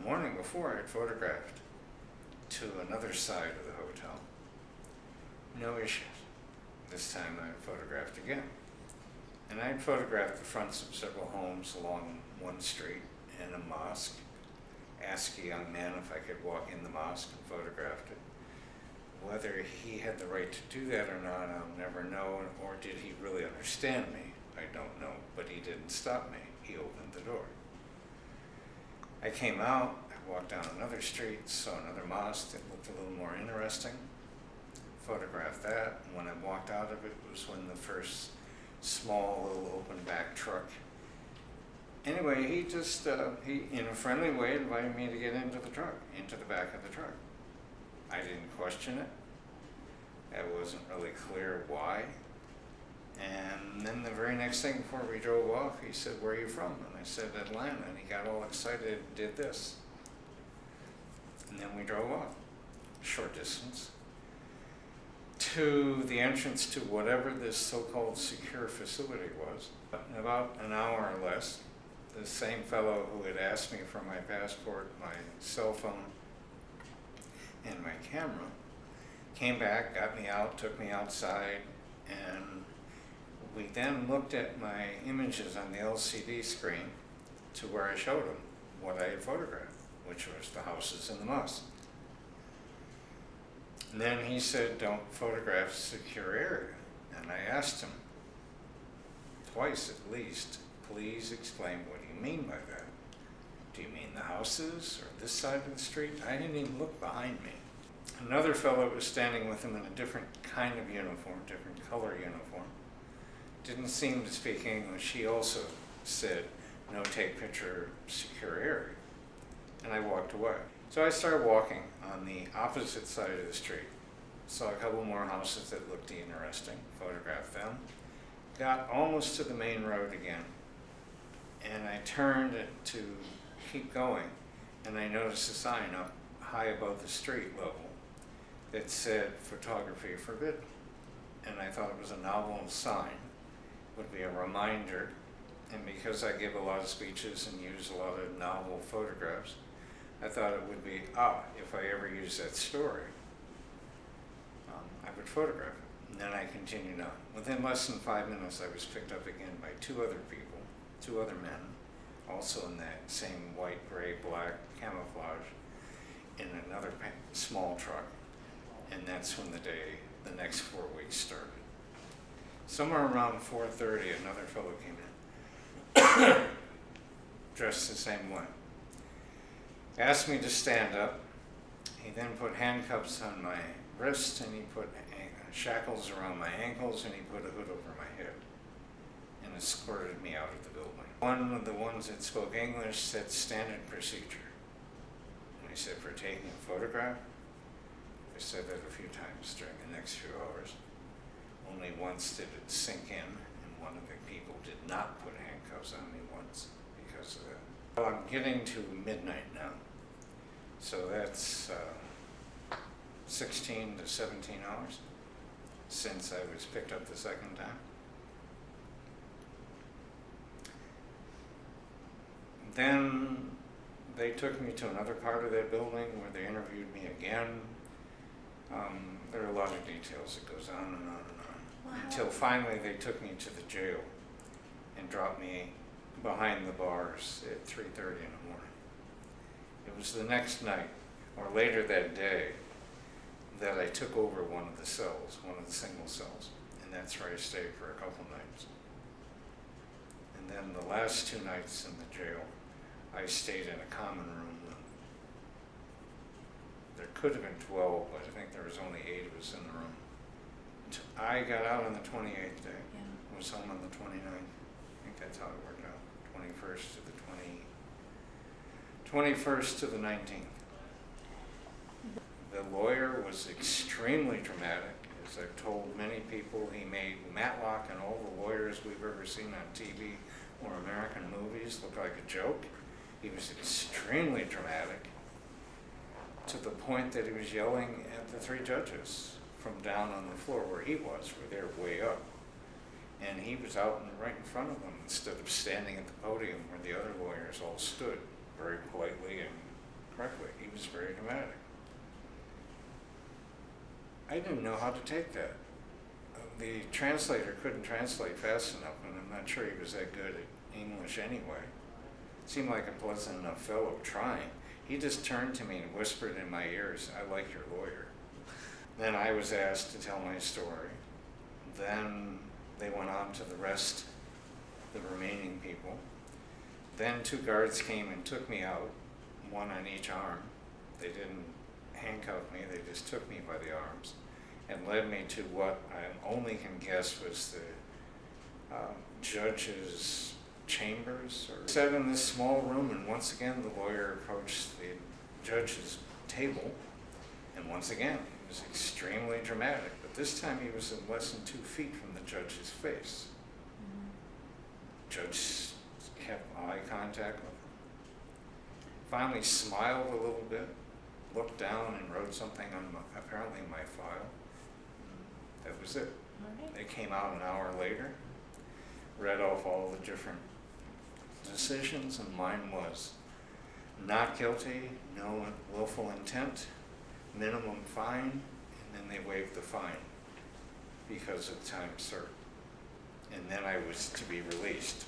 morning before, I'd photographed to another side of the hotel. No issues. This time I photographed again. And I'd photographed the fronts of several homes along one street and a mosque. Asked a young man if I could walk in the mosque and photographed it. Whether he had the right to do that or not, I'll never know, or did he really understand me? I don't know, but he didn't stop me. He opened the door. I came out, I walked down another street, saw another mosque that looked a little more interesting, photographed that, and when I walked out of it was when the first small little open back truck. Anyway, he just, he in a friendly way invited me to get into the truck, into the back of the truck. I didn't question it. That wasn't really clear why. And then the very next thing before we drove off, he said, "Where are you from?" And I said, "Atlanta." And he got all excited and did this. And then we drove off, short distance, to the entrance to whatever this so-called secure facility was. In about an hour or less, the same fellow who had asked me for my passport, my cell phone, and my camera came back, got me out, took me outside, and we then looked at my images on the LCD screen to where I showed him what I had photographed, which was the houses and the mosque. And then he said, "Don't photograph secure area." And I asked him twice at least, "Please explain, what do you mean by that? Do you mean the houses or this side of the street?" I didn't even look behind me. Another fellow was standing with him in a different kind of uniform, different color uniform. Didn't seem to speak English. He also said, "No take picture, secure area." And I walked away. So I started walking on the opposite side of the street. Saw a couple more houses that looked interesting, photographed them. Got almost to the main road again. And I turned to keep going, and I noticed a sign up high above the street level that said "Photography Forbidden." And I thought it was a novel sign, would be a reminder, and because I give a lot of speeches and use a lot of novel photographs, I thought it would be, if I ever use that story, I would photograph it. And then I continued on. Within less than 5 minutes, I was picked up again by two other people, two other men, also in that same white, gray, black camouflage, in another small truck. And that's when the next 4 weeks started. Somewhere around 4:30, another fellow came in, dressed the same way. Asked me to stand up. He then put handcuffs on my wrists, and he put shackles around my ankles, and he put a hood over my head, and escorted me out of the building. One of the ones that spoke English said, "Standard procedure." And he said, "For taking a photograph?" I said that a few times during the next few hours. Only once did it sink in, and one of the people did not put handcuffs on me once because of that. Well, I'm getting to midnight now, so that's 16 to 17 hours since I was picked up the second time. Then they took me to another part of that building where they interviewed me again. There are a lot of details that goes on and on and on. Wow. Until finally they took me to the jail and dropped me behind the bars at 3:30 in the morning. It was the next night, or later that day, that I took over one of the cells, one of the single cells, and that's where I stayed for a couple nights. And then the last 2 nights in the jail, I stayed in a common room. There could have been 12, but I think there was only 8 of us in the room. I got out on the 28th day. Yeah. Was home on the 29th. I think that's how it worked out. 21st to the 21st to the 19th. The lawyer was extremely dramatic. As I've told many people, he made Matlock and all the lawyers we've ever seen on TV or American movies look like a joke. He was extremely dramatic, to the point that he was yelling at the 3 judges from down on the floor where he was, where they're way up. And he was out right in front of them instead of standing at the podium where the other lawyers all stood very politely and I didn't know how to take that. The translator couldn't translate fast enough, and I'm not sure he was that good at English anyway. Seemed like a pleasant enough fellow trying. He just turned to me and whispered in my ears, "I like your lawyer." Then I was asked to tell my story. Then they went on to the rest, the remaining people. Then 2 guards came and took me out, one on each arm. They didn't handcuff me, they just took me by the arms and led me to what I only can guess was the judge's chambers. Or sat in this small room, and once again the lawyer approached the judge's table, and once again it was extremely dramatic, but this time he was less than 2 feet from the judge's face. Judge kept eye contact with him, finally smiled a little bit, looked down and wrote something on apparently my file. That was it. Right. They came out an hour later, read off all the different decisions, and mine was not guilty, no willful intent, minimum fine, and then they waived the fine because of time served. And then I was to be released.